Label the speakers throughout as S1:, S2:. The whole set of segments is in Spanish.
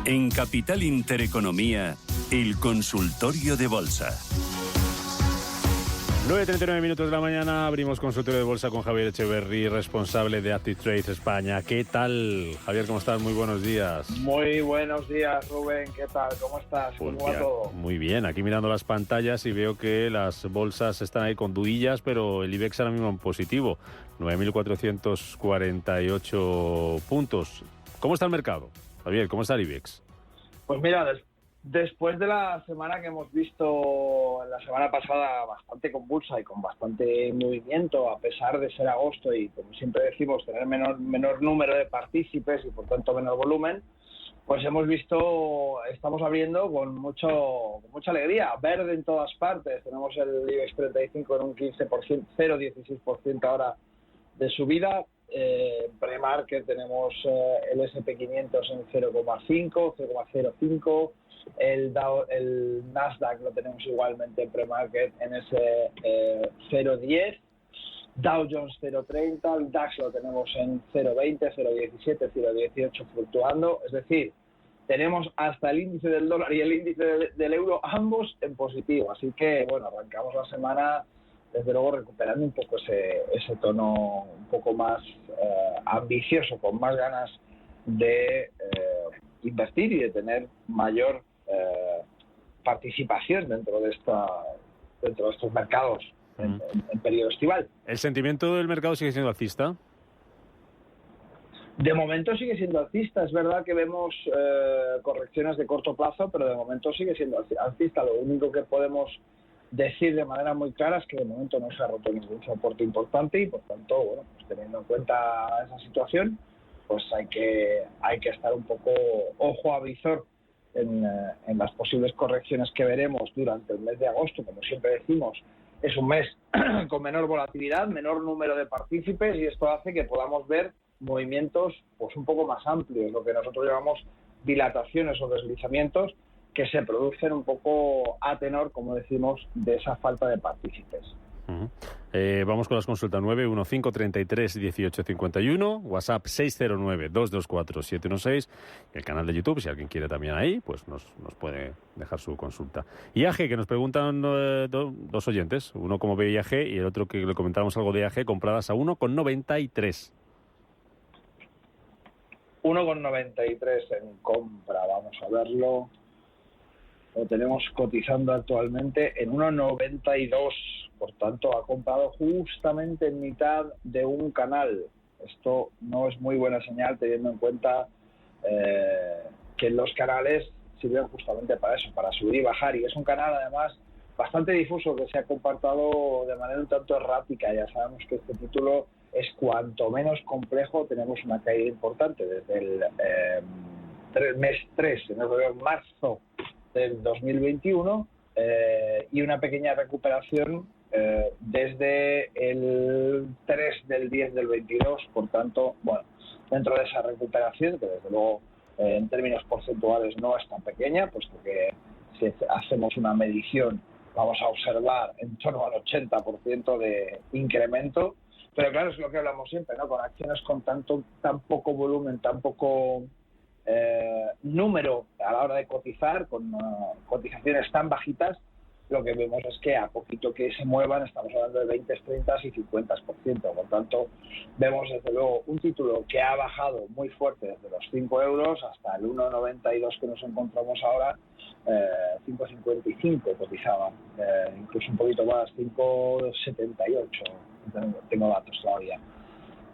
S1: En Capital Intereconomía, el consultorio de bolsa.
S2: 9:39 minutos de la mañana, abrimos consultorio de bolsa con Javier Echeverry, responsable de Active Trades España. ¿Qué tal, Javier? ¿Cómo estás? Muy buenos días.
S3: Muy buenos días, Rubén. ¿Qué tal? ¿Cómo estás?
S2: Pues
S3: ¿Cómo va todo?
S2: Muy bien, aquí mirando las pantallas y veo que las bolsas están ahí con duillas, pero el IBEX ahora mismo en positivo, 9.448 puntos. ¿Cómo está el mercado? Javier, ¿cómo está el IBEX?
S3: Pues mira, después de la semana que hemos visto la semana pasada bastante convulsa y con bastante movimiento, a pesar de ser agosto y, como siempre decimos, tener menor número de partícipes y por tanto menor volumen, pues estamos abriendo con mucha alegría, verde en todas partes. Tenemos el IBEX 35 en un 15%, 0,16% ahora de subida. En pre-market tenemos el S&P 500 en 0,05, el Nasdaq lo tenemos igualmente en pre-market en ese 0,10, Dow Jones 0,30, el DAX lo tenemos en 0,20, 0,17, 0,18 fluctuando, es decir, tenemos hasta el índice del dólar y el índice del euro ambos en positivo, así que bueno, arrancamos la semana desde luego recuperando un poco ese tono un poco más ambicioso, con más ganas de invertir y de tener mayor participación dentro de estos mercados en periodo estival.
S2: ¿El sentimiento del mercado sigue siendo alcista?
S3: De momento sigue siendo alcista. Es verdad que vemos correcciones de corto plazo, pero de momento sigue siendo alcista. Lo único que podemos decir de manera muy clara es que de momento no se ha roto ningún soporte importante y por tanto, bueno, pues teniendo en cuenta esa situación, pues hay que estar un poco ojo a visor en las posibles correcciones que veremos durante el mes de agosto. Como siempre decimos, es un mes con menor volatilidad, menor número de partícipes y esto hace que podamos ver movimientos pues un poco más amplios, lo que nosotros llamamos dilataciones o deslizamientos, que se producen un poco a tenor, como decimos, de esa falta de partícipes.
S2: Vamos con las consultas. 915331851, WhatsApp 609224716, el canal de YouTube, si alguien quiere también ahí, pues nos puede dejar su consulta. IAG, que nos preguntan dos oyentes, uno cómo ve IAG y el otro que le comentábamos algo de IAG, compradas a 1,93.
S3: 1,93 en compra, vamos a verlo. Lo tenemos cotizando actualmente en 1,92, por tanto ha comprado justamente en mitad de un canal. Esto no es muy buena señal teniendo en cuenta que los canales sirven justamente para eso, para subir y bajar, y es un canal además bastante difuso que se ha comportado de manera un tanto errática. Ya sabemos que este título es cuanto menos complejo, tenemos una caída importante desde el mes 3, en marzo del 2021 y una pequeña recuperación desde el 3 del 10 del 22, por tanto, bueno, dentro de esa recuperación, que desde luego en términos porcentuales no es tan pequeña, puesto que si hacemos una medición vamos a observar en torno al 80% de incremento, pero claro, es lo que hablamos siempre, ¿no? Con acciones con tan poco volumen, tan poco número a la hora de cotizar, con cotizaciones tan bajitas, lo que vemos es que a poquito que se muevan estamos hablando de 20, 30 y 50%. Por tanto, vemos desde luego un título que ha bajado muy fuerte desde los 5 euros hasta el 1,92 que nos encontramos ahora, 5,55 cotizaba, incluso un poquito más, 5,78, tengo datos todavía.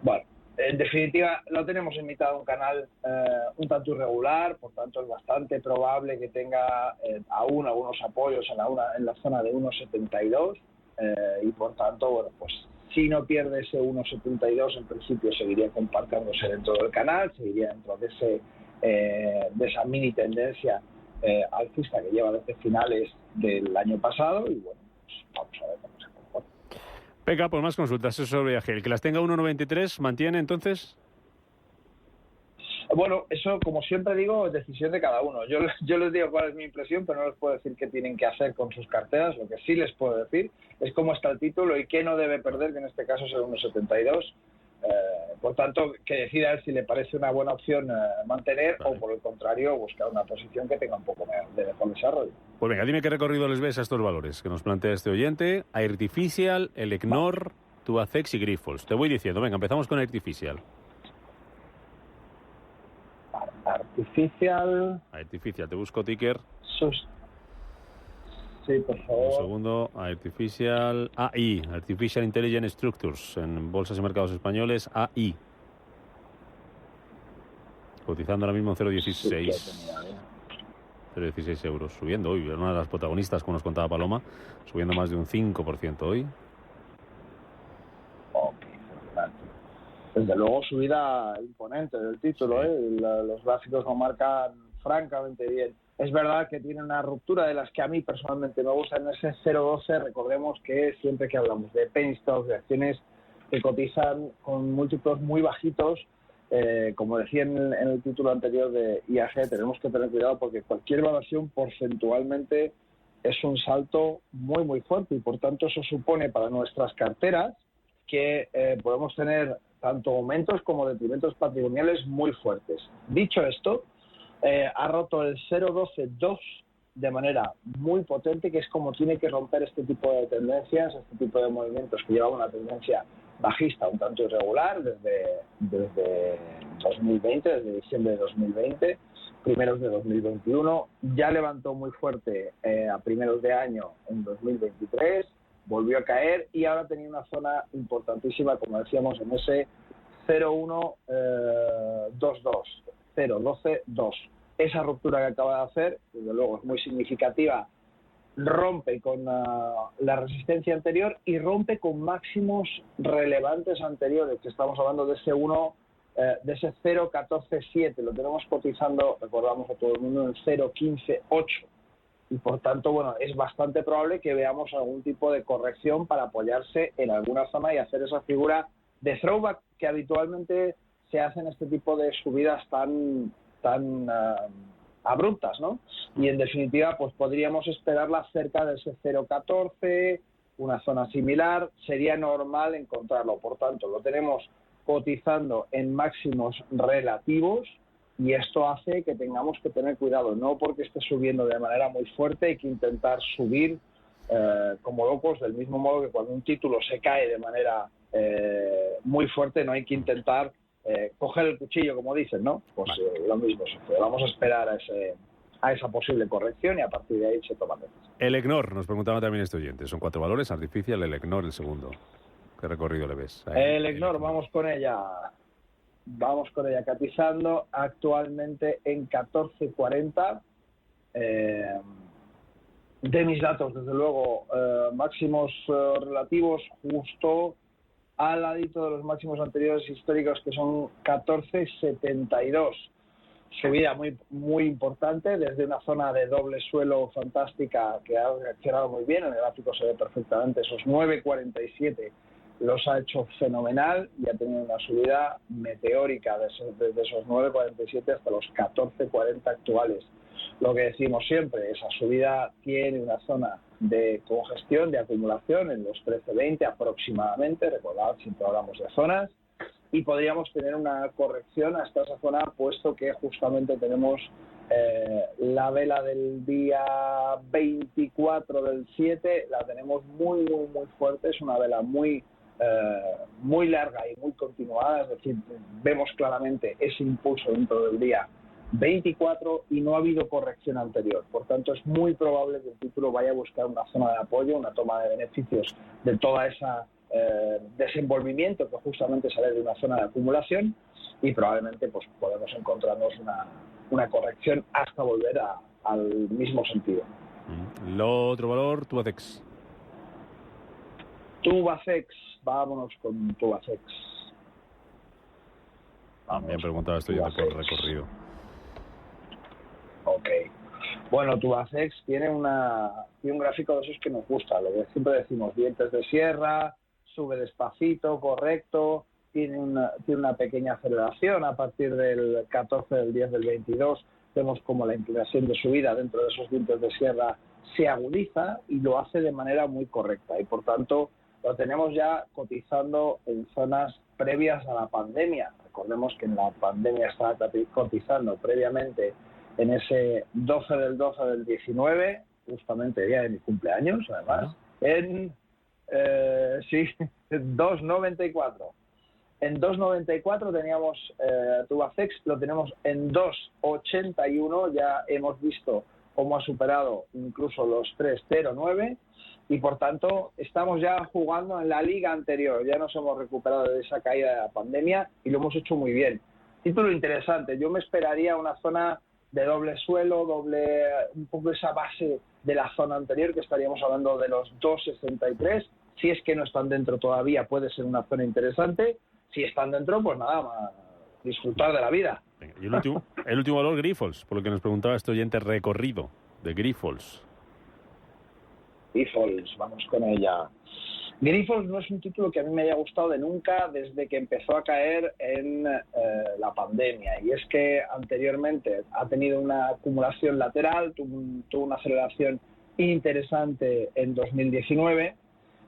S3: Bueno, en definitiva, lo tenemos en mitad de un canal un tanto irregular, por tanto es bastante probable que tenga aún algunos apoyos en la zona de 1,72 y por tanto, bueno, pues si no pierde ese 1,72, en principio seguiría compartiéndose dentro del canal, seguiría dentro de esa mini tendencia alcista que lleva desde finales del año pasado y bueno, pues vamos a ver cómo se comporta.
S2: Venga, pues más consultas sobre IAG. El que las tenga 1,93, ¿mantiene entonces?
S3: Bueno, eso, como siempre digo, es decisión de cada uno. Yo les digo cuál es mi impresión, pero no les puedo decir qué tienen que hacer con sus carteras. Lo que sí les puedo decir es cómo está el título y qué no debe perder, que en este caso es el 1,72. Por tanto, que decida él si le parece una buena opción mantener
S2: Vale.
S3: o, por el contrario, buscar una posición que tenga un poco de mejor desarrollo.
S2: Pues venga, dime qué recorrido les ves a estos valores que nos plantea este oyente. Artificial, Elecnor, Tubacex y Grifols. Te voy diciendo, venga, empezamos con Artificial.
S3: Artificial.
S2: Artificial, te busco ticker.
S3: Sí, por
S2: Un
S3: favor.
S2: segundo, Artificial AI, Artificial Intelligent Structures, en bolsas y mercados españoles, AI. Cotizando ahora mismo en 0,16. 0,16 euros, subiendo hoy. Era una de las protagonistas, como nos contaba Paloma, subiendo más de un 5% hoy.
S3: Ok, desde luego subida imponente del título,
S2: Sí.
S3: Los gráficos lo marcan francamente bien. Es verdad que tiene una ruptura de las que a mí personalmente me gustan, en ese 0,12. Recordemos que siempre que hablamos de penny stocks, de acciones que cotizan con múltiplos muy bajitos, como decía en el título anterior de IAG, tenemos que tener cuidado porque cualquier evaluación porcentualmente es un salto muy, muy fuerte y por tanto eso supone para nuestras carteras que podemos tener tanto aumentos como detrimentos patrimoniales muy fuertes. Dicho esto, ha roto el 0,12-2 de manera muy potente, que es como tiene que romper este tipo de tendencias, este tipo de movimientos que llevan una tendencia bajista un tanto irregular desde 2020, desde diciembre de 2020, primeros de 2021, ya levantó muy fuerte a primeros de año en 2023, volvió a caer y ahora tenía una zona importantísima, como decíamos, en ese 0,122, 0,12,2. Esa ruptura que acaba de hacer, desde luego, es muy significativa. Rompe con la resistencia anterior y rompe con máximos relevantes anteriores, que estamos hablando de ese 0,14,7. Lo tenemos cotizando, recordamos a todo el mundo, en 0,15,8. Y por tanto, bueno, es bastante probable que veamos algún tipo de corrección para apoyarse en alguna zona y hacer esa figura de throwback que habitualmente se hace en este tipo de subidas tan abruptas, ¿no? Y en definitiva, pues podríamos esperarla cerca de ese 0,14, una zona similar, sería normal encontrarlo. Por tanto, lo tenemos cotizando en máximos relativos y esto hace que tengamos que tener cuidado, no porque esté subiendo de manera muy fuerte, hay que intentar subir como locos, del mismo modo que cuando un título se cae de manera muy fuerte, no hay que intentar coger el cuchillo, como dicen, ¿no? Pues lo mismo sucede. Vamos a esperar a esa posible corrección y a partir de ahí se toman decisiones.
S2: Elecnor, nos preguntaba también este oyente. Son 4 valores, Artificial, Elecnor el segundo. ¿Qué recorrido le ves?
S3: Elecnor, vamos con ella. Vamos con ella cotizando actualmente en 14,40. De mis datos, desde luego, máximos relativos justo al ladito de los máximos anteriores históricos, que son 14,72. Subida muy, muy importante desde una zona de doble suelo fantástica que ha reaccionado muy bien. En el gráfico se ve perfectamente esos 9,47. Los ha hecho fenomenal y ha tenido una subida meteórica desde esos 9,47 hasta los 14,40 actuales. Lo que decimos siempre, esa subida tiene una zona de congestión, de acumulación en los 13,20 aproximadamente, recordad, siempre hablamos de zonas, y podríamos tener una corrección hasta esa zona, puesto que justamente tenemos la vela del día 24 del 7, la tenemos muy, muy, muy fuerte, es una vela muy larga y muy continuada, es decir, vemos claramente ese impulso dentro del día 24 y no ha habido corrección anterior. Por tanto, es muy probable que el título vaya a buscar una zona de apoyo, una toma de beneficios de toda esa desenvolvimiento que justamente sale de una zona de acumulación y probablemente pues podemos encontrarnos una corrección hasta volver al mismo sentido.
S2: Lo otro valor, Tubacex.
S3: Tubacex, vámonos con Tubacex.
S2: También preguntaba estoy yendo por recorrido.
S3: Ok. Bueno, Tubacex tiene un gráfico de esos que nos gusta, lo que siempre decimos, dientes de sierra, sube despacito, correcto, tiene una pequeña aceleración a partir del 14, del 10, del 22, vemos como la inclinación de subida dentro de esos dientes de sierra se agudiza y lo hace de manera muy correcta y por tanto lo tenemos ya cotizando en zonas previas a la pandemia. Recordemos que en la pandemia estaba cotizando previamente en ese 12 del 12 del 19, justamente día de mi cumpleaños, además, en 2,94. En 2,94 teníamos Tubacex, lo tenemos en 2,81, ya hemos visto cómo ha superado incluso los 3,09 y por tanto estamos ya jugando en la liga anterior, ya nos hemos recuperado de esa caída de la pandemia y lo hemos hecho muy bien. Título interesante, yo me esperaría una zona de doble suelo, un poco esa base de la zona anterior, que estaríamos hablando de los 2,63. Si es que no están dentro todavía, puede ser una zona interesante. Si están dentro, pues nada más, disfrutar de la vida.
S2: Venga, y el último valor, Grifols, por lo que nos preguntaba este oyente, recorrido de Grifols.
S3: Grifols, vamos con ella. Grifols no es un título que a mí me haya gustado de nunca desde que empezó a caer en la pandemia. Y es que anteriormente ha tenido una acumulación lateral, tuvo una aceleración interesante en 2019,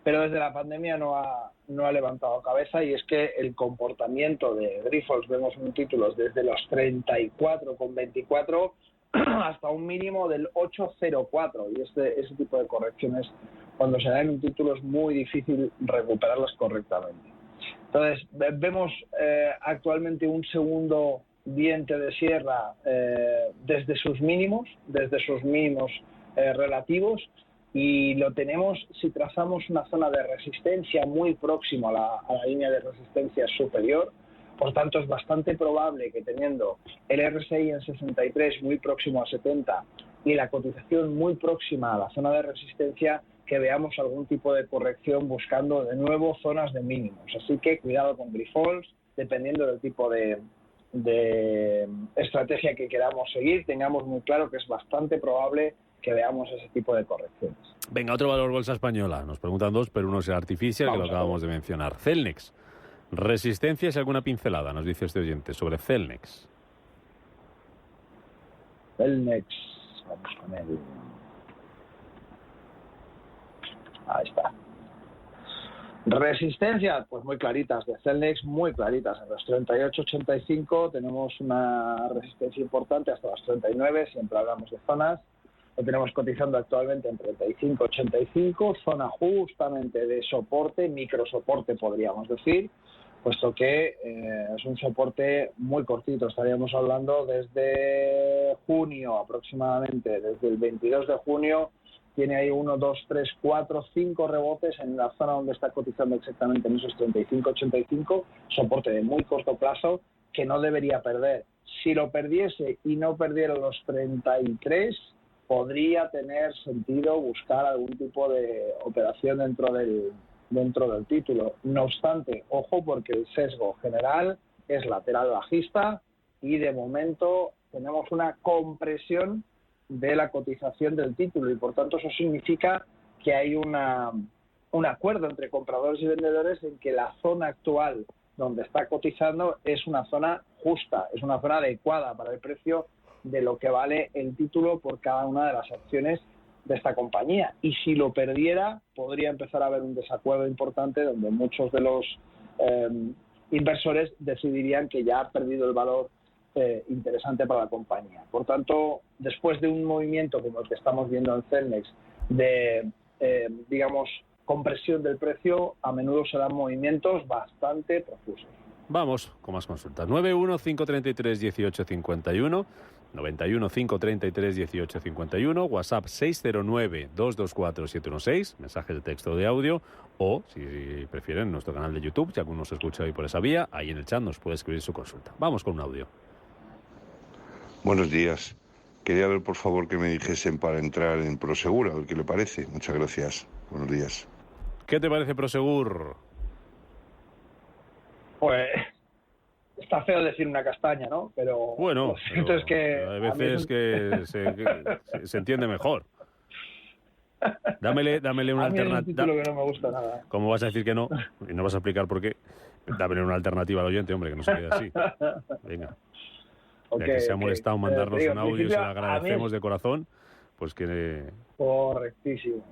S3: pero desde la pandemia no ha levantado cabeza, y es que el comportamiento de Grifols, vemos un título desde los 34,24 hasta un mínimo del 8,04, y ese tipo de correcciones, cuando se dan en un título, es muy difícil recuperarlas correctamente. Entonces, vemos actualmente un segundo diente de sierra desde sus mínimos relativos, y lo tenemos, si trazamos una zona de resistencia muy próximo a la línea de resistencia superior. Por tanto, es bastante probable que teniendo el RSI en 63 muy próximo a 70 y la cotización muy próxima a la zona de resistencia, que veamos algún tipo de corrección buscando de nuevo zonas de mínimos. Así que cuidado con Grifols, dependiendo del tipo de estrategia que queramos seguir, tengamos muy claro que es bastante probable que veamos ese tipo de correcciones.
S2: Venga, otro valor bolsa española. Nos preguntan dos, pero uno es Artificial, que lo acabamos de mencionar. Celnex. Resistencias y alguna pincelada, nos dice este oyente, sobre Celnex.
S3: Celnex, vamos con él. Ahí está. Resistencia, pues muy claritas, de Celnex, muy claritas. En los 38,85 tenemos una resistencia importante hasta los 39, siempre hablamos de zonas. Lo tenemos cotizando actualmente en 35,85, zona justamente de soporte, microsoporte podríamos decir, puesto que es un soporte muy cortito. Estaríamos hablando desde junio aproximadamente, desde el 22 de junio, tiene ahí 1, 2, 3, 4, 5 rebotes en la zona donde está cotizando exactamente en esos 35,85, soporte de muy corto plazo que no debería perder. Si lo perdiese y no perdiera los 33, podría tener sentido buscar algún tipo de operación dentro del título. No obstante, ojo, porque el sesgo general es lateral bajista y de momento tenemos una compresión de la cotización del título, y por tanto eso significa que hay un acuerdo entre compradores y vendedores en que la zona actual donde está cotizando es una zona justa, es una zona adecuada para el precio de lo que vale el título por cada una de las acciones de esta compañía. Y si lo perdiera, podría empezar a haber un desacuerdo importante donde muchos de los inversores decidirían que ya ha perdido el valor interesante para la compañía. Por tanto, después de un movimiento como el que estamos viendo en Celnex de, digamos, compresión del precio, a menudo se dan movimientos bastante profusos.
S2: Vamos con más consultas. 91-533-1851, 91-533-1851, WhatsApp 609-224-716, mensajes de texto o de audio, o, si prefieren, nuestro canal de YouTube, si alguno se escucha hoy por esa vía, ahí en el chat nos puede escribir su consulta. Vamos con un audio.
S4: Buenos días. Quería ver, por favor, que me dijesen para entrar en Prosegur, a ver qué le parece. Muchas gracias. Buenos días.
S2: ¿Qué te parece Prosegur?
S3: Pues está feo decir una castaña, ¿no? Pero
S2: bueno,
S3: lo cierto es que
S2: hay veces que se entiende mejor. Dámele una alternativa.
S3: Es un título que no me gusta nada.
S2: ¿Cómo vas a decir que no? Y no vas a explicar por qué. Dámele una alternativa al oyente, hombre, que no se quede así. Venga. Ya que se ha molestado mandarnos un audio y se lo agradecemos de corazón, pues que...
S3: Correctísimo.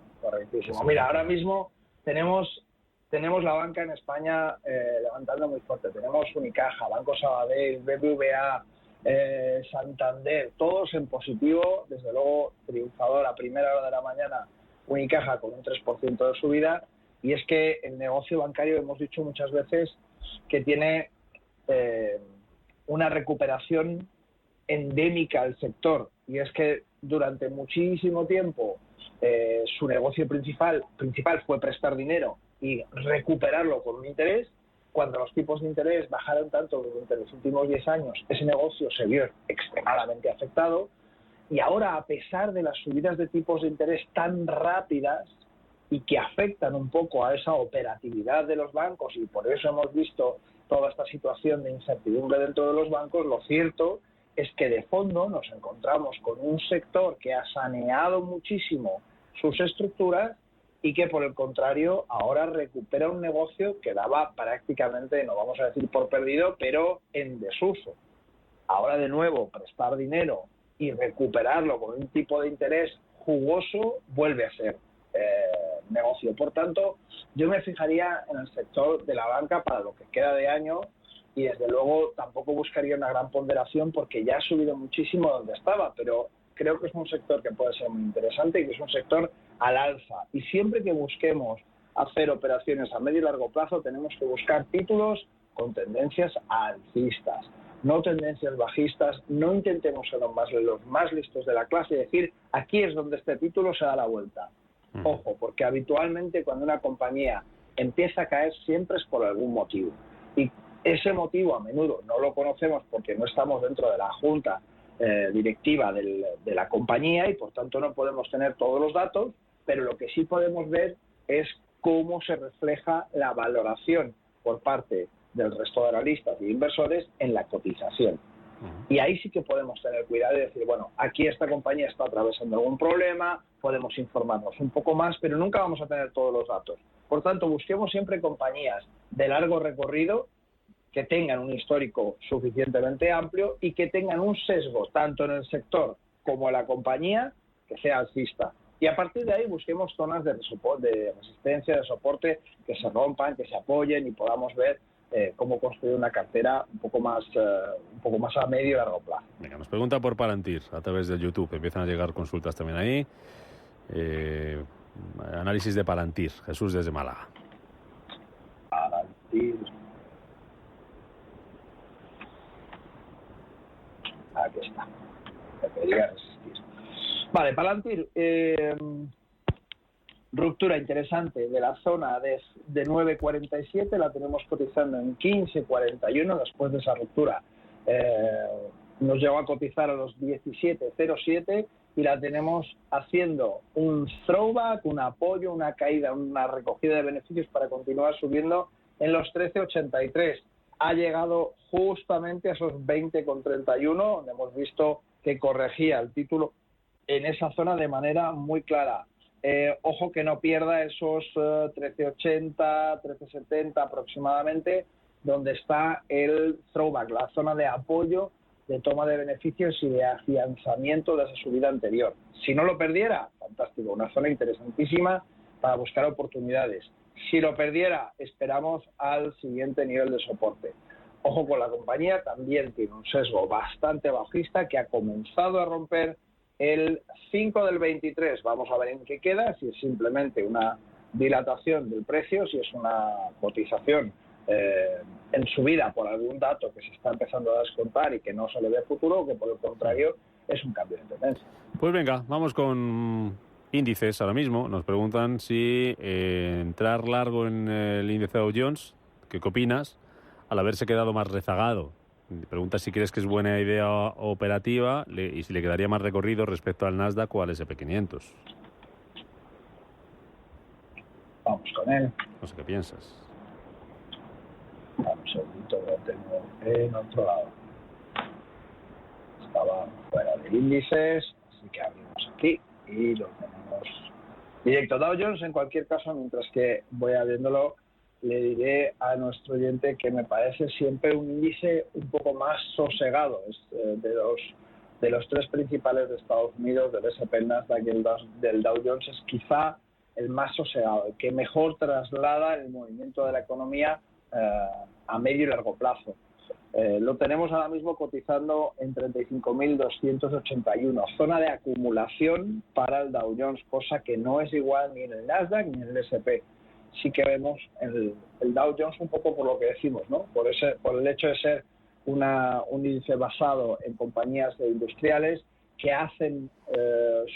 S3: Mira, ahora mismo tenemos tenemos la banca en España levantando muy fuerte. Tenemos Unicaja, Banco Sabadell, BBVA, Santander, todos en positivo. Desde luego, triunfador a primera hora de la mañana, Unicaja con un 3% de subida. Y es que el negocio bancario, hemos dicho muchas veces, que tiene una recuperación endémica al sector. Y es que durante muchísimo tiempo su negocio principal fue prestar dinero y recuperarlo con un interés. Cuando los tipos de interés bajaron tanto durante los últimos 10 años, ese negocio se vio extremadamente afectado. Y ahora, a pesar de las subidas de tipos de interés tan rápidas y que afectan un poco a esa operatividad de los bancos, y por eso hemos visto toda esta situación de incertidumbre dentro de los bancos, lo cierto es que de fondo nos encontramos con un sector que ha saneado muchísimo sus estructuras y que, por el contrario, ahora recupera un negocio que daba prácticamente, no vamos a decir por perdido, pero en desuso. Ahora, de nuevo, prestar dinero y recuperarlo con un tipo de interés jugoso vuelve a ser negocio. Por tanto, yo me fijaría en el sector de la banca para lo que queda de año y, desde luego, tampoco buscaría una gran ponderación porque ya ha subido muchísimo donde estaba, pero creo que es un sector que puede ser muy interesante y que es un sector al alza. Y siempre que busquemos hacer operaciones a medio y largo plazo, tenemos que buscar títulos con tendencias alcistas, no tendencias bajistas. No intentemos ser los más listos de la clase y decir, aquí es donde este título se da la vuelta. Ojo, porque habitualmente cuando una compañía empieza a caer siempre es por algún motivo. Y ese motivo a menudo no lo conocemos porque no estamos dentro de la junta directiva de la compañía y por tanto no podemos tener todos los datos, pero lo que sí podemos ver es cómo se refleja la valoración por parte del resto de analistas y inversores en la cotización. Y ahí sí que podemos tener cuidado y decir, bueno, aquí esta compañía está atravesando algún problema, podemos informarnos un poco más, pero nunca vamos a tener todos los datos. Por tanto, busquemos siempre compañías de largo recorrido que tengan un histórico suficientemente amplio y que tengan un sesgo tanto en el sector como en la compañía que sea alcista. Y a partir de ahí busquemos zonas de resistencia, de soporte, que se rompan, que se apoyen y podamos ver cómo construir una cartera un poco más a medio y largo plazo.
S2: Venga, nos pregunta por Palantir a través de YouTube. Empiezan a llegar consultas también ahí. Análisis de Palantir. Jesús desde Málaga.
S3: Palantir. Aquí está. Debería resistir. Vale, Palantir. Ruptura interesante de la zona de 9.47, la tenemos cotizando en 15.41. Después de esa ruptura nos llegó a cotizar a los 17.07 y la tenemos haciendo un throwback, un apoyo, una caída, una recogida de beneficios para continuar subiendo en los 13.83. Ha llegado justamente a esos 20.31, donde hemos visto que corregía el título en esa zona de manera muy clara. Ojo que no pierda esos 13.80, 13.70 aproximadamente, donde está el throwback, la zona de apoyo, de toma de beneficios y de afianzamiento de esa subida anterior. Si no lo perdiera, fantástico, una zona interesantísima para buscar oportunidades. Si lo perdiera, esperamos al siguiente nivel de soporte. Ojo con la compañía, también tiene un sesgo bastante bajista que ha comenzado a romper el 5 del 23. Vamos a ver en qué queda, si es simplemente una dilatación del precio, si es una cotización en subida por algún dato que se está empezando a descontar y que no se le ve futuro, o que por el contrario es un cambio de tendencia.
S2: Pues venga, vamos con índices ahora mismo. Nos preguntan si entrar largo en el índice Dow Jones, ¿qué opinas? Al haberse quedado más rezagado. Pregunta si crees que es buena idea operativa y si le quedaría más recorrido respecto al Nasdaq o al S&P500.
S3: Vamos con él.
S2: No sé qué piensas.
S3: Vamos un segundito, lo tengo en otro lado. Estaba fuera de índices, así que abrimos aquí y lo tenemos directo. Dow Jones, en cualquier caso, mientras que voy abriéndolo, le diré a nuestro oyente que me parece siempre un índice un poco más sosegado. Es de los tres principales de Estados Unidos, del S&P, Nasdaq y del Dow Jones, es quizá el más sosegado, el que mejor traslada el movimiento de la economía a medio y largo plazo. Lo tenemos ahora mismo cotizando en 35.281, zona de acumulación para el Dow Jones, cosa que no es igual ni en el Nasdaq ni en el S&P. Sí que vemos el Dow Jones un poco por lo que decimos, ¿no? Por el hecho de ser un índice basado en compañías industriales que hacen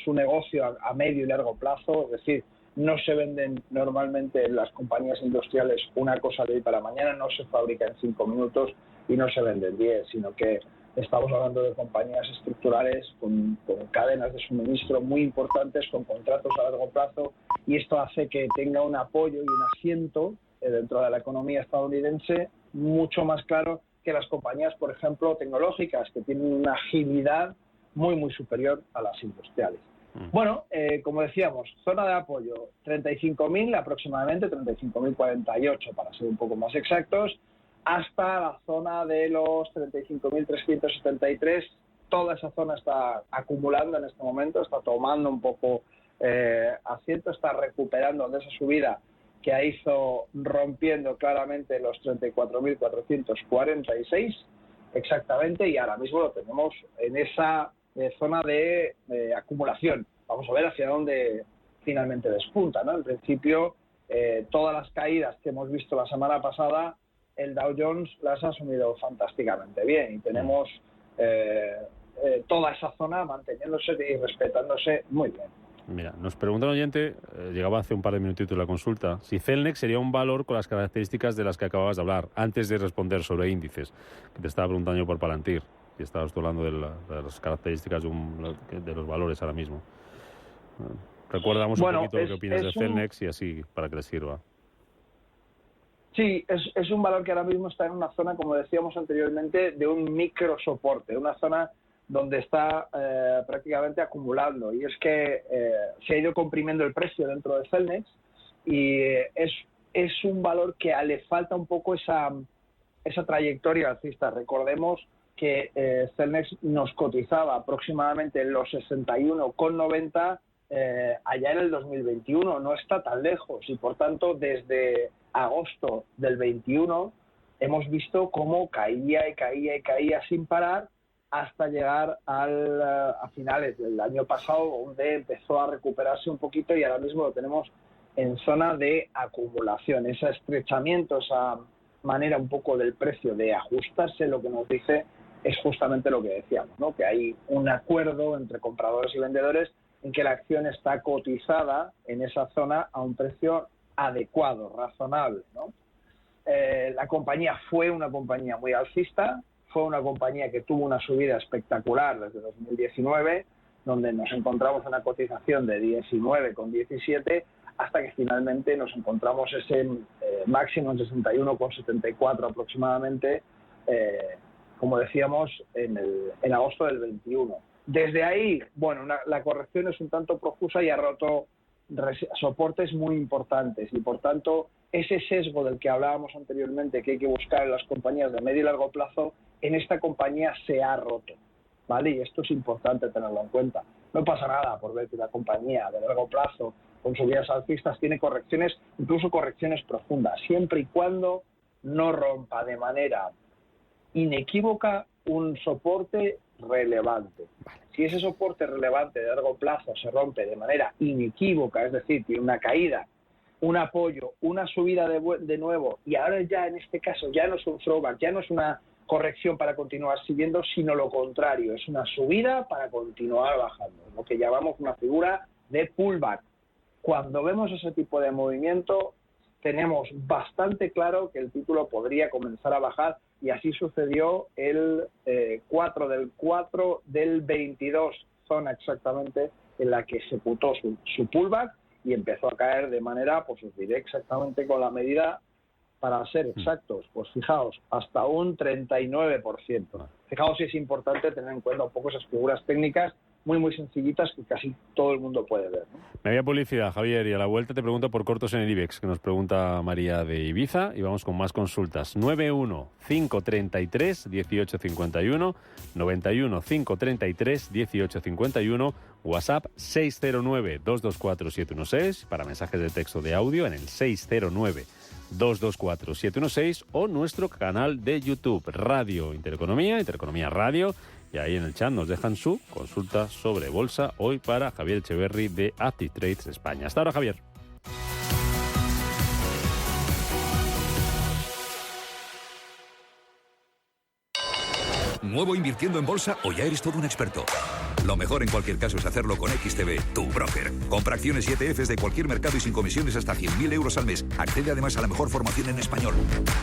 S3: su negocio a medio y largo plazo, es decir, no se venden normalmente en las compañías industriales una cosa de hoy para mañana, no se fabrica en 5 minutos y no se vende en 10, sino que estamos hablando de compañías estructurales con cadenas de suministro muy importantes, con contratos a largo plazo, y esto hace que tenga un apoyo y un asiento dentro de la economía estadounidense mucho más claro que las compañías, por ejemplo, tecnológicas, que tienen una agilidad muy, muy superior a las industriales. Bueno, como decíamos, zona de apoyo 35.000 aproximadamente, 35.048 para ser un poco más exactos, hasta la zona de los 35.373. Toda esa zona está acumulando en este momento, está tomando un poco asiento, está recuperando de esa subida que hizo rompiendo claramente los 34.446 exactamente, y ahora mismo lo tenemos en esa zona de acumulación. Vamos a ver hacia dónde finalmente despunta, ¿no? En principio, todas las caídas que hemos visto la semana pasada, el Dow Jones las ha asumido fantásticamente bien y tenemos toda esa zona manteniéndose y respetándose muy bien.
S2: Mira, nos pregunta un oyente, llegaba hace un par de minutitos la consulta, si Celnex sería un valor con las características de las que acababas de hablar, antes de responder sobre índices, que te estaba preguntando yo por Palantir, y estabas hablando de las características de los valores ahora mismo. Recordamos un poquito lo que opinas de Celnex y así, para que les sirva.
S3: Sí, es un valor que ahora mismo está en una zona, como decíamos anteriormente, de un micro soporte, una zona donde está prácticamente acumulando, y es que se ha ido comprimiendo el precio dentro de Celnex y es un valor que le falta un poco esa trayectoria alcista. Recordemos que Celnex nos cotizaba aproximadamente en los 61,90 allá en el 2021, no está tan lejos, y por tanto desde agosto del 21 hemos visto cómo caía y caía y caía sin parar hasta llegar a finales del año pasado, donde empezó a recuperarse un poquito y ahora mismo lo tenemos en zona de acumulación. Ese estrechamiento, esa manera un poco del precio de ajustarse, lo que nos dice es justamente lo que decíamos, ¿no? Que hay un acuerdo entre compradores y vendedores en que la acción está cotizada en esa zona a un precio adecuado, razonable, ¿no? La compañía fue una compañía muy alcista, fue una compañía que tuvo una subida espectacular desde 2019, donde nos encontramos en una cotización de 19,17 hasta que finalmente nos encontramos ese máximo en 61,74 aproximadamente, como decíamos, en agosto del 21. Desde ahí, bueno, la corrección es un tanto profusa y ha roto soportes muy importantes y, por tanto, ese sesgo del que hablábamos anteriormente que hay que buscar en las compañías de medio y largo plazo, en esta compañía se ha roto, ¿vale? Y esto es importante tenerlo en cuenta. No pasa nada por ver que la compañía de largo plazo, con subidas alcistas, tiene correcciones, incluso correcciones profundas, siempre y cuando no rompa de manera inequívoca un soporte relevante. Si ese soporte relevante de largo plazo se rompe de manera inequívoca, es decir, tiene una caída, un apoyo, una subida de nuevo, y ahora ya en este caso ya no es un throwback, ya no es una corrección para continuar siguiendo, sino lo contrario, es una subida para continuar bajando, lo que llamamos una figura de pullback. Cuando vemos ese tipo de movimiento, tenemos bastante claro que el título podría comenzar a bajar, y así sucedió el 4 del 22, zona exactamente en la que ejecutó su pullback y empezó a caer de manera, pues os diré exactamente con la medida, para ser exactos, pues fijaos, hasta un 39%. Fijaos si es importante tener en cuenta un poco esas figuras técnicas muy, muy sencillitas que casi todo el mundo puede ver, ¿no?
S2: Me había publicidad, Javier, y a la vuelta te pregunto por cortos en el IBEX, que nos pregunta María de Ibiza, y vamos con más consultas. 91-533-1851, 91-533-1851, WhatsApp 609-224-716, para mensajes de texto de audio en el 609-224-716, o nuestro canal de YouTube, Radio Intereconomía, Intereconomía Radio, y ahí en el chat nos dejan su consulta sobre bolsa hoy para Javier Echeverry de Active Trades España. Hasta ahora, Javier.
S5: ¿Nuevo invirtiendo en bolsa o ya eres todo un experto? Lo mejor en cualquier caso es hacerlo con XTB, tu broker. Compra acciones y ETFs de cualquier mercado y sin comisiones hasta 100.000 euros al mes. Accede además a la mejor formación en español.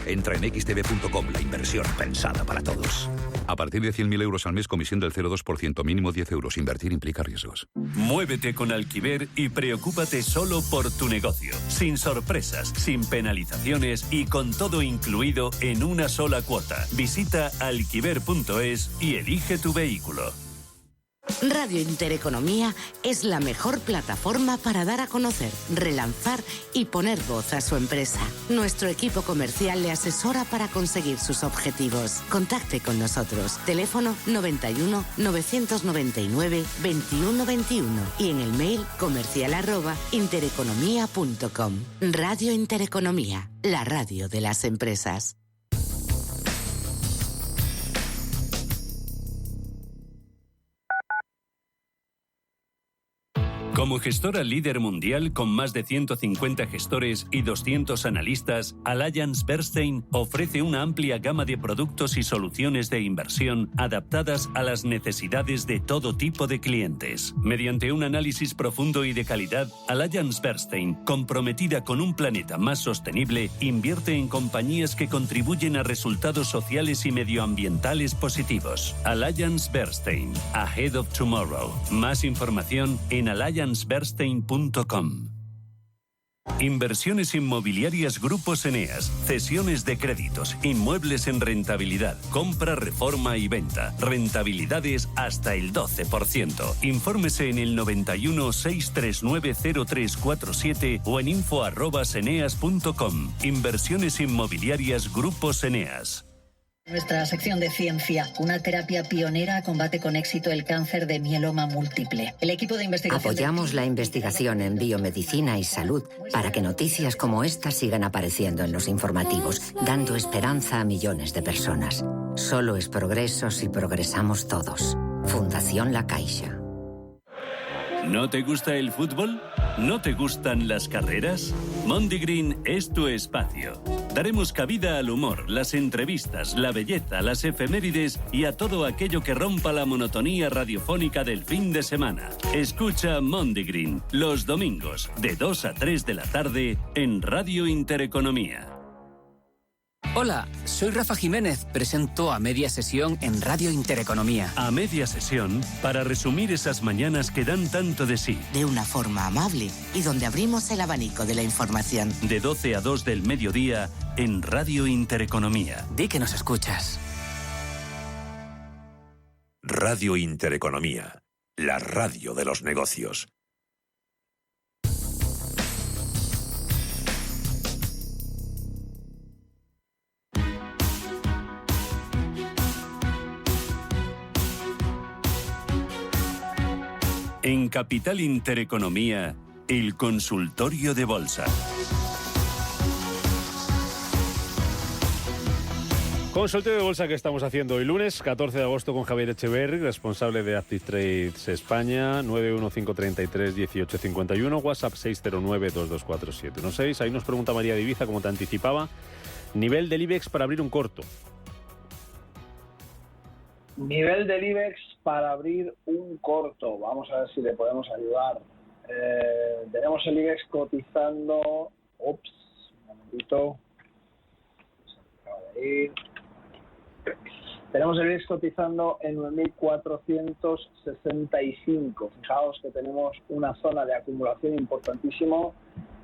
S5: Entra en xtb.com, la inversión pensada para todos. A partir de 100.000 euros al mes, comisión del 0,2%, mínimo 10 euros. Invertir implica riesgos.
S1: Muévete con Alquiver y preocúpate solo por tu negocio. Sin sorpresas, sin penalizaciones y con todo incluido en una sola cuota. Visita alquiver.es y elige tu vehículo.
S6: Radio Intereconomía es la mejor plataforma para dar a conocer, relanzar y poner voz a su empresa. Nuestro equipo comercial le asesora para conseguir sus objetivos. Contacte con nosotros. Teléfono 91 999 2121 y en el mail comercial@intereconomia.com. Radio Intereconomía, la radio de las empresas.
S1: Como gestora líder mundial con más de 150 gestores y 200 analistas, AllianceBernstein ofrece una amplia gama de productos y soluciones de inversión adaptadas a las necesidades de todo tipo de clientes. Mediante un análisis profundo y de calidad, AllianceBernstein, comprometida con un planeta más sostenible, invierte en compañías que contribuyen a resultados sociales y medioambientales positivos. AllianceBernstein, Ahead of Tomorrow. Más información en alliancebernstein.com. Inversiones inmobiliarias Grupos Eneas, cesiones de créditos, inmuebles en rentabilidad, compra, reforma y venta, rentabilidades hasta el 12%. Infórmese en el 91 639 0347 o en info@eneas.com. Inversiones inmobiliarias Grupos Eneas.
S7: Nuestra sección de ciencia, una terapia pionera combate con éxito el cáncer de mieloma múltiple. El equipo de investigación...
S8: Apoyamos la investigación en biomedicina y salud para que noticias como esta sigan apareciendo en los informativos, dando esperanza a millones de personas. Solo es progreso si progresamos todos. Fundación La Caixa.
S1: ¿No te gusta el fútbol? ¿No te gustan las carreras? Mondigreen es tu espacio. Daremos cabida al humor, las entrevistas, la belleza, las efemérides y a todo aquello que rompa la monotonía radiofónica del fin de semana. Escucha Mondigreen los domingos de 2 a 3 de la tarde en Radio Intereconomía.
S9: Hola, soy Rafa Jiménez, presento A Media Sesión en Radio Intereconomía.
S1: A Media Sesión, para resumir esas mañanas que dan tanto de sí.
S6: De una forma amable y donde abrimos el abanico de la información.
S1: De 12 a 2 del mediodía en Radio Intereconomía.
S9: Di que nos escuchas.
S5: Radio Intereconomía, la radio de los negocios.
S1: En Capital Intereconomía, el consultorio de bolsa.
S2: Consultorio de bolsa que estamos haciendo hoy lunes, 14 de agosto, con Javier Echeverry, responsable de Active Trades España, 915331851, WhatsApp 609224716. Ahí nos pregunta María de Ibiza, como te anticipaba, nivel del IBEX para abrir un corto.
S3: Nivel del IBEX para abrir un corto. Vamos a ver si le podemos ayudar. Tenemos el IBEX cotizando... un momentito. Se acaba de ir. Tenemos el IBEX cotizando en 9.465. Fijaos que tenemos una zona de acumulación importantísimo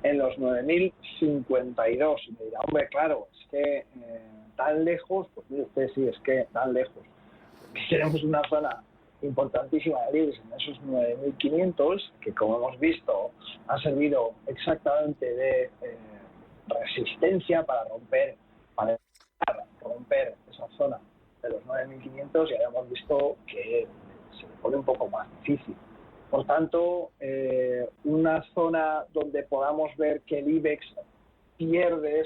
S3: en los 9.052. Y me dirá, hombre, claro, es que tan lejos, pues mire usted, sí, es que tan lejos. Tenemos una zona importantísima de IBEX en esos 9.500, que como hemos visto ha servido exactamente de resistencia para romper esa zona de los 9.500, y ya hemos visto que se pone un poco más difícil. Por tanto, una zona donde podamos ver que el IBEX pierde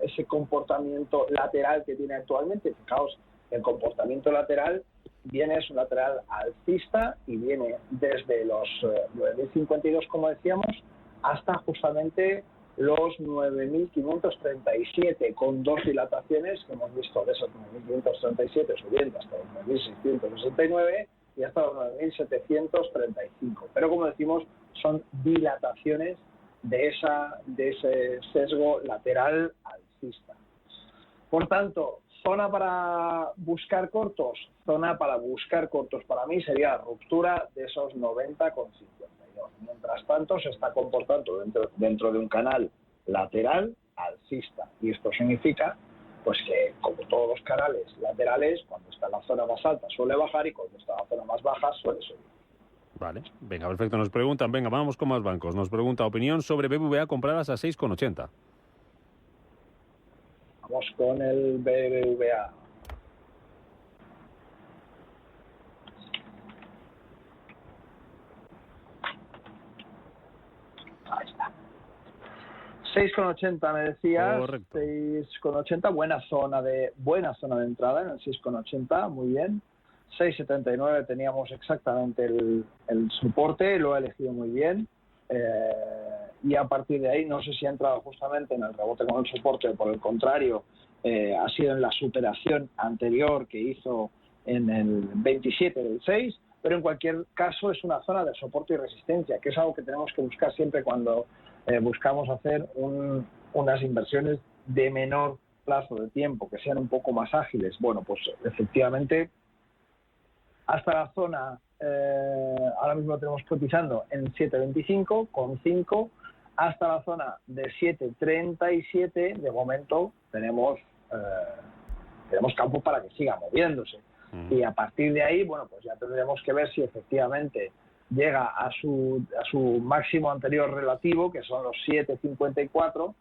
S3: ese comportamiento lateral que tiene actualmente. Fijaos, el comportamiento lateral es un lateral alcista y viene desde los 9.052, como decíamos, hasta justamente los 9.537, con dos dilataciones que hemos visto de esos 9.537 subiendo hasta los 9.669 y hasta los 9.735. Pero como decimos, son dilataciones de ese sesgo lateral alcista. Por tanto, zona para buscar cortos para mí sería la ruptura de esos 90,52. Mientras tanto, se está comportando dentro de un canal lateral alcista, y esto significa pues que, como todos los canales laterales, cuando está en la zona más alta suele bajar y cuando está en la zona más baja suele subir.
S2: Vale, venga, perfecto. Nos preguntan, venga, vamos con más bancos. Nos pregunta opinión sobre BBVA compradas a 6,80.
S3: Vamos con el BBVA. Ahí está. 6,80 me decías.
S2: Correcto.
S3: 6,80, buena zona de entrada en el 6,80, muy bien. 6,79 teníamos exactamente el soporte, lo he elegido muy bien. Y a partir de ahí, no sé si ha entrado justamente en el rebote con el soporte, o por el contrario, ha sido en la superación anterior que hizo en el 27 del 6, pero en cualquier caso es una zona de soporte y resistencia, que es algo que tenemos que buscar siempre cuando buscamos hacer unas inversiones de menor plazo de tiempo, que sean un poco más ágiles. Bueno, pues efectivamente, hasta la zona, ahora mismo lo tenemos cotizando en 7,25,5, hasta la zona de 7,37, de momento tenemos campo para que siga moviéndose. Y a partir de ahí, bueno, pues ya tendremos que ver si efectivamente llega a su máximo anterior relativo, que son los 7,54,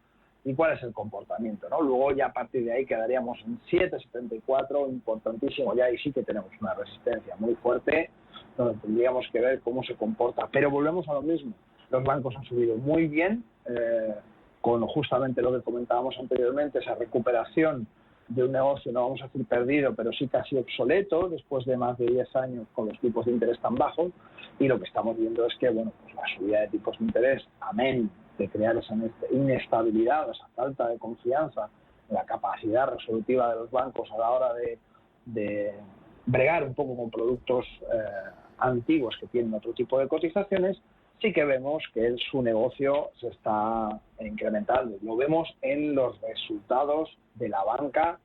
S3: y cuál es el comportamiento, ¿no? Luego ya a partir de ahí quedaríamos en 7,74, importantísimo, ya ahí sí que tenemos una resistencia muy fuerte, donde tendríamos que ver cómo se comporta. Pero volvemos a lo mismo, los bancos han subido muy bien, con justamente lo que comentábamos anteriormente, esa recuperación de un negocio, no vamos a decir perdido, pero sí casi obsoleto, después de más de 10 años con los tipos de interés tan bajos, y lo que estamos viendo es que, bueno, pues la subida de tipos de interés, amén de crear esa inestabilidad, esa falta de confianza en la capacidad resolutiva de los bancos a la hora de bregar un poco con productos antiguos que tienen otro tipo de cotizaciones, sí que vemos que su negocio se está incrementando. Lo vemos en los resultados de la banca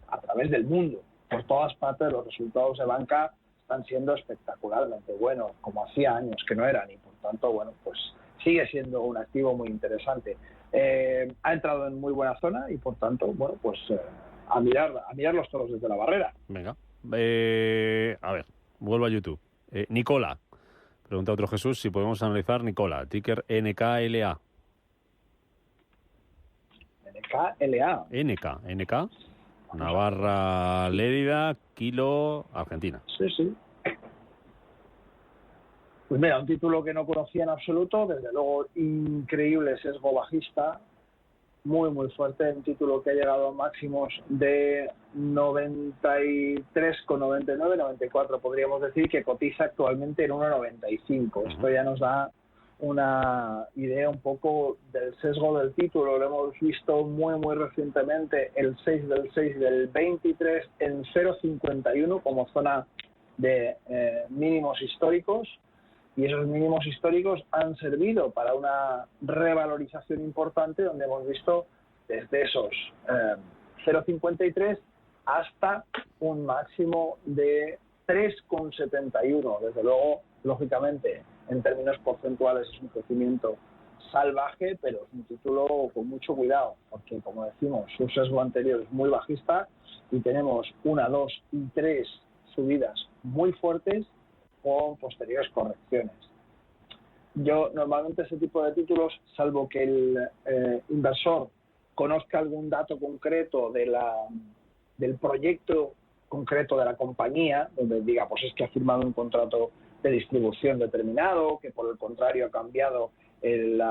S3: a través del mundo. Por todas partes los resultados de banca están siendo espectacularmente buenos, como hacía años que no eran, y por tanto, bueno, pues sigue siendo un activo muy interesante. Ha entrado en muy buena zona y por tanto, bueno, pues a mirar los toros desde la barrera.
S2: Venga. A ver, vuelvo a YouTube. Nicola. Pregunta otro Jesús si podemos analizar Nicola, ticker NKLA. NK. Navarra, Lérida, Kilo, Argentina.
S3: Sí. Pues mira, un título que no conocía en absoluto, desde luego increíble sesgo bajista, muy muy fuerte, un título que ha llegado a máximos de 93,99, 94 podríamos decir, que cotiza actualmente en 1,95. Esto ya nos da una idea un poco del sesgo del título. Lo hemos visto muy muy recientemente, el 6 del 6 del 23 en 0,51 como zona de mínimos históricos. Y esos mínimos históricos han servido para una revalorización importante, donde hemos visto desde esos 0,53 hasta un máximo de 3,71. Desde luego, lógicamente, en términos porcentuales es un crecimiento salvaje, pero es un título con mucho cuidado, porque, como decimos, su sesgo anterior es muy bajista y tenemos 1, 2 y 3 subidas muy fuertes con posteriores correcciones. Yo normalmente ese tipo de títulos, salvo que el inversor conozca algún dato concreto del proyecto concreto de la compañía, donde diga, pues es que ha firmado un contrato de distribución determinado, que por el contrario ha cambiado el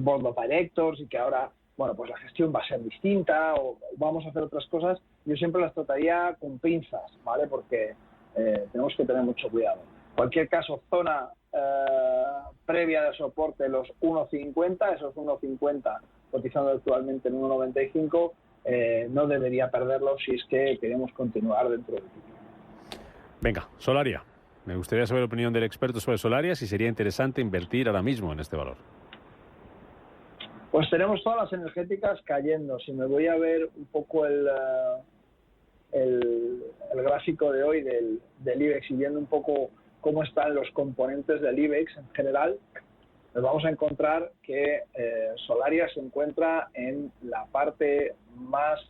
S3: board of directors y que ahora, bueno, pues la gestión va a ser distinta o vamos a hacer otras cosas, yo siempre las trataría con pinzas, ¿vale? Porque tenemos que tener mucho cuidado. En cualquier caso, zona previa de soporte, los 1.50, esos 1.50 cotizando actualmente en 1.95, no debería perderlo si es que queremos continuar dentro del título.
S2: Venga, Solaria. Me gustaría saber la opinión del experto sobre Solaria, si sería interesante invertir ahora mismo en este valor.
S3: Pues tenemos todas las energéticas cayendo. Si me voy a ver un poco el gráfico de hoy del IBEX y viendo un poco cómo están los componentes del IBEX en general, nos vamos a encontrar que Solaria se encuentra en la parte más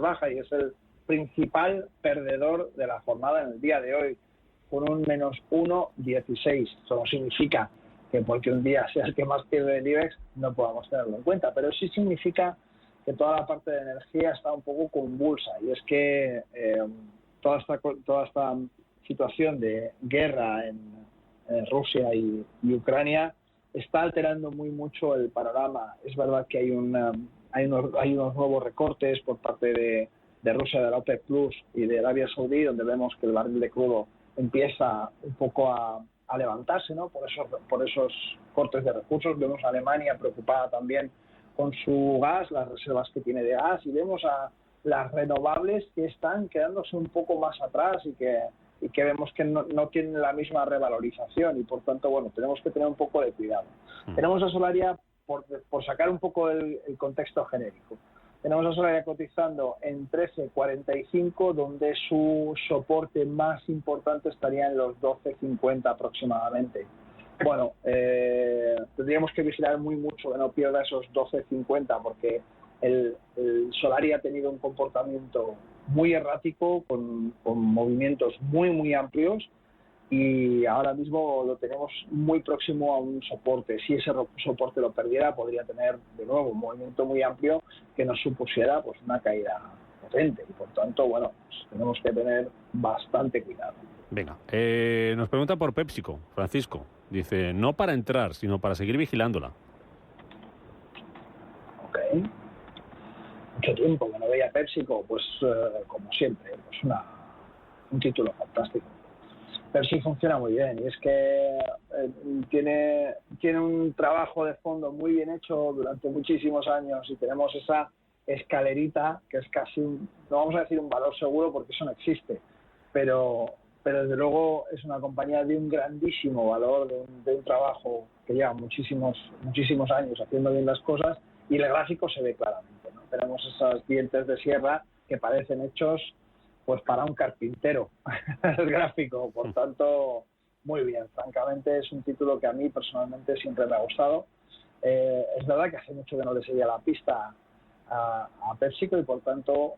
S3: baja y es el principal perdedor de la jornada en el día de hoy, con un menos 1,16. Eso no significa que porque un día sea el que más pierde el IBEX no podamos tenerlo en cuenta, pero sí significa que toda la parte de energía está un poco convulsa, y es que toda esta situación de guerra en Rusia y Ucrania está alterando muy mucho el panorama. Es verdad que hay unos nuevos recortes por parte de Rusia, de la OPEC Plus y de Arabia Saudí, donde vemos que el barril de crudo empieza un poco a levantarse, ¿no? Por esos cortes de recursos. Vemos a Alemania preocupada también con su gas, las reservas que tiene de gas, y vemos a las renovables que están quedándose un poco más atrás y que vemos que no tienen la misma revalorización, y por tanto, bueno, tenemos que tener un poco de cuidado. Tenemos a Solaria, por sacar un poco el contexto genérico, tenemos a Solaria cotizando en 13.45, donde su soporte más importante estaría en los 12.50 aproximadamente. Bueno, tendríamos que vigilar muy mucho que no pierda esos 12.50, porque el Solaria ha tenido un comportamiento muy errático, con movimientos muy amplios, y ahora mismo lo tenemos muy próximo a un soporte. Si ese soporte lo perdiera, podría tener de nuevo un movimiento muy amplio que nos supusiera pues una caída potente, y por tanto, bueno, pues tenemos que tener bastante cuidado.
S2: Venga, nos pregunta por PepsiCo, Francisco. Dice, no para entrar, sino para seguir vigilándola.
S3: Ok. Mucho tiempo que no veía PepsiCo, pues como siempre, pues un título fantástico. Pepsi funciona muy bien, y es que tiene un trabajo de fondo muy bien hecho durante muchísimos años, y tenemos esa escalerita que es casi no vamos a decir un valor seguro porque eso no existe, pero desde luego es una compañía de un grandísimo valor, de un trabajo que lleva muchísimos años haciendo bien las cosas, y el gráfico se ve claramente, ¿no? Tenemos esos dientes de sierra que parecen hechos pues para un carpintero, el gráfico. Por tanto, muy bien. Francamente, es un título que a mí personalmente siempre me ha gustado. Es verdad que hace mucho que no le seguía la pista a PepsiCo, y por tanto,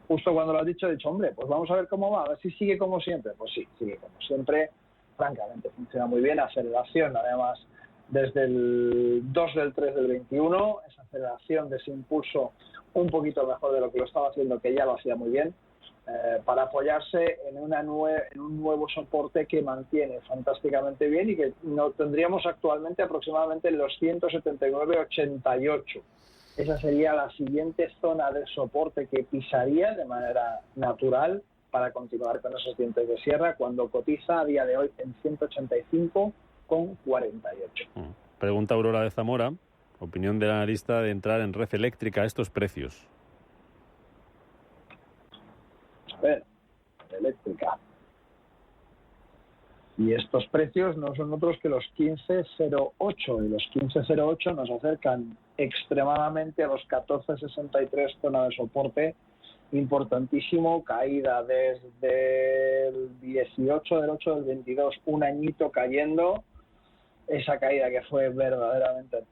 S3: justo cuando lo has dicho, he dicho, hombre, pues vamos a ver cómo va, a ver si sigue como siempre. Pues sí, sigue como siempre. Francamente, funciona muy bien. Aceleración, además, desde el 2 del 3 del 21, esa aceleración de ese impulso un poquito mejor de lo que lo estaba haciendo, que ya lo hacía muy bien, para apoyarse en un nuevo soporte que mantiene fantásticamente bien, y que no tendríamos actualmente aproximadamente en los 179,88. Esa sería la siguiente zona de soporte que pisaría de manera natural para continuar con esos dientes de sierra, cuando cotiza a día de hoy en 185,48.
S2: Pregunta Aurora de Zamora, opinión del analista de entrar en Red Eléctrica a estos precios.
S3: A ver, Eléctrica. Y estos precios no son otros que los 15.08, y los 15.08 nos acercan extremadamente a los 14.63, zona de soporte importantísimo, caída desde el 18 del 8 del 22, un añito cayendo, esa caída que fue verdaderamente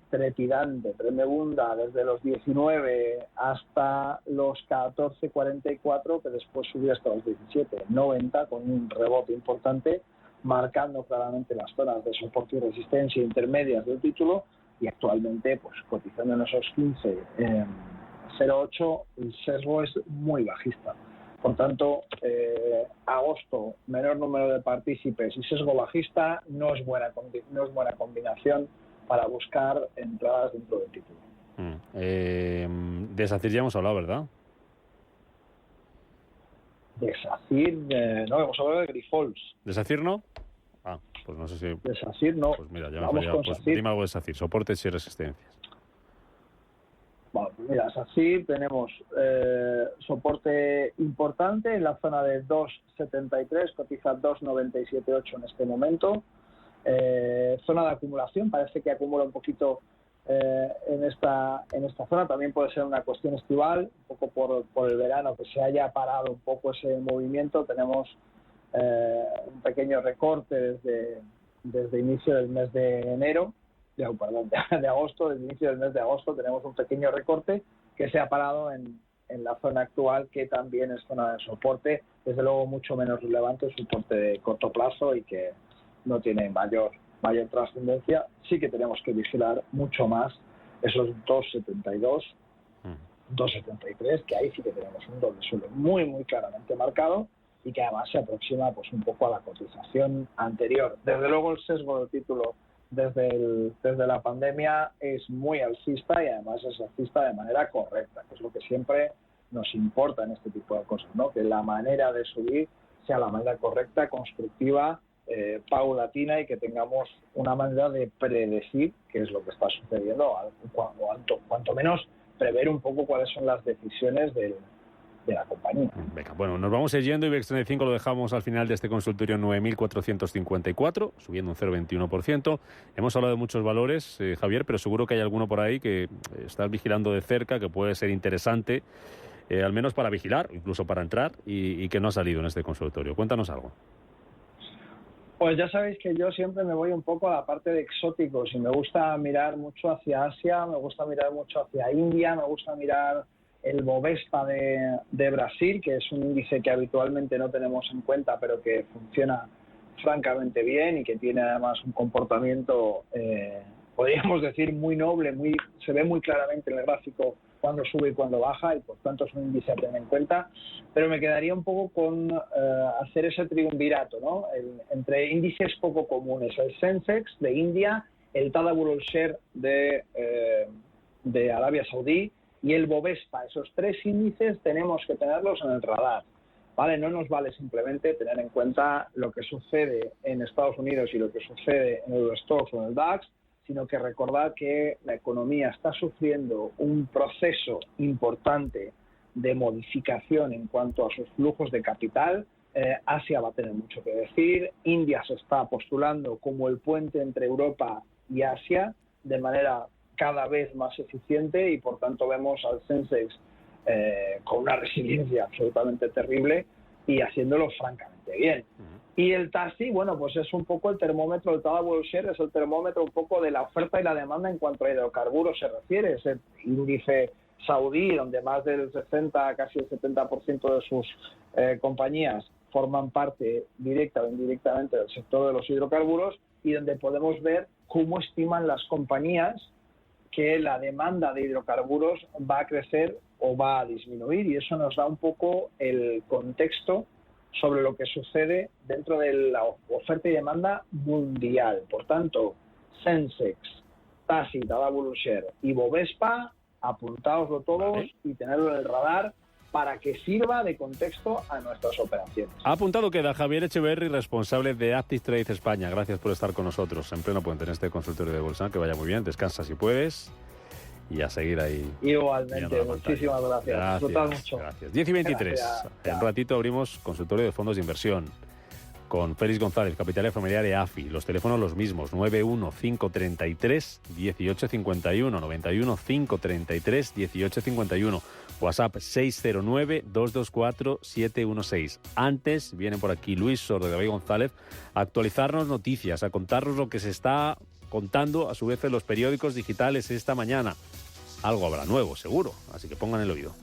S3: trepidante, tremenda, desde los 19 hasta los 14,44, que después subió hasta los 17,90 con un rebote importante, marcando claramente las zonas de soporte y resistencia intermedias del título, y actualmente pues cotizando en esos 15,08, el sesgo es muy bajista. Por tanto, agosto, menor número de partícipes y sesgo bajista no es buena combinación para buscar entradas dentro del título.
S2: De SACIR ya hemos hablado, ¿verdad?
S3: De SACIR, no, hemos hablado de Grifols.
S2: ¿De SACIR no? Ah, pues no sé si...
S3: De SACIR no.
S2: Pues mira, ya me he fallado. Pues dime algo de SACIR, soportes y resistencias.
S3: Bueno, pues mira, SACIR tenemos soporte importante en la zona de 2,73, cotiza 2,978 en este momento. Zona de acumulación, parece que acumula un poquito en esta zona. También puede ser una cuestión estival, un poco por el verano, que se haya parado un poco ese movimiento. Tenemos un pequeño recorte desde inicio del mes de enero. De agosto, desde el inicio del mes de agosto tenemos un pequeño recorte que se ha parado en la zona actual, que también es zona de soporte, desde luego mucho menos relevante, soporte de corto plazo y que no tiene mayor trascendencia. Sí que tenemos que vigilar mucho más esos 2,72, 2,73, que ahí sí que tenemos un doble suelo muy, muy claramente marcado y que además se aproxima pues un poco a la cotización anterior. Desde luego el sesgo del título desde la pandemia es muy alcista y además es alcista de manera correcta, que es lo que siempre nos importa en este tipo de cosas, ¿no? Que la manera de subir sea la manera correcta, constructiva, paulatina, y que tengamos una manera de predecir qué es lo que está sucediendo, cuanto menos prever un poco cuáles son las decisiones de la compañía.
S2: Venga, bueno, nos vamos yendo. IBEX 35 lo dejamos al final de este consultorio 9.454, subiendo un 0,21%. Hemos hablado de muchos valores, Javier, pero seguro que hay alguno por ahí que estás vigilando de cerca, que puede ser interesante, al menos para vigilar, incluso para entrar, y que no ha salido en este consultorio. Cuéntanos algo.
S3: Pues ya sabéis que yo siempre me voy un poco a la parte de exóticos y me gusta mirar mucho hacia Asia, me gusta mirar mucho hacia India, me gusta mirar el Bovespa de Brasil, que es un índice que habitualmente no tenemos en cuenta, pero que funciona francamente bien y que tiene además un comportamiento, podríamos decir, muy noble, se ve muy claramente en el gráfico cuando sube y cuando baja, y por tanto es un índice a tener en cuenta. Pero me quedaría un poco con hacer ese triunvirato, ¿no? Entre índices poco comunes, el Sensex de India, el Tadawul Share de Arabia Saudí y el Bovespa. Esos tres índices tenemos que tenerlos en el radar, ¿vale? No nos vale simplemente tener en cuenta lo que sucede en Estados Unidos y lo que sucede en Eurostoxx o en el DAX, sino que recordar que la economía está sufriendo un proceso importante de modificación en cuanto a sus flujos de capital. Asia va a tener mucho que decir. India se está postulando como el puente entre Europa y Asia de manera cada vez más eficiente, y por tanto vemos al Sensex con una resiliencia absolutamente terrible y haciéndolo francamente bien. Y el TASI, bueno, pues es un poco el termómetro, el Tadawul Share es el termómetro un poco de la oferta y la demanda en cuanto a hidrocarburos se refiere. Es el índice saudí, donde más del 60, casi el 70% de sus compañías forman parte directa o indirectamente del sector de los hidrocarburos, y donde podemos ver cómo estiman las compañías que la demanda de hidrocarburos va a crecer o va a disminuir, y eso nos da un poco el contexto sobre lo que sucede dentro de la oferta y demanda mundial. Por tanto, Sensex, TASI, Tadawul Share y Bovespa, apuntaoslo todos y tenerlo en el radar para que sirva de contexto a nuestras operaciones.
S2: Ha apuntado queda Javier Echeverri, responsable de Active Trade España. Gracias por estar con nosotros en pleno puente en este consultorio de bolsa. Que vaya muy bien, descansa si puedes y a seguir ahí.
S3: Igualmente, muchísimas gracias.
S2: Gracias. 10:23. En un ratito abrimos consultorio de fondos de inversión. con Félix González, Capital Familiar EAFI. Los teléfonos los mismos, 91-533-1851, 91-533-1851, WhatsApp 609-224-716. Antes viene por aquí Luis Sordo de David González a actualizarnos noticias, a contarnos lo que se está contando a su vez en los periódicos digitales esta mañana. Algo habrá nuevo, seguro, así que pongan el oído.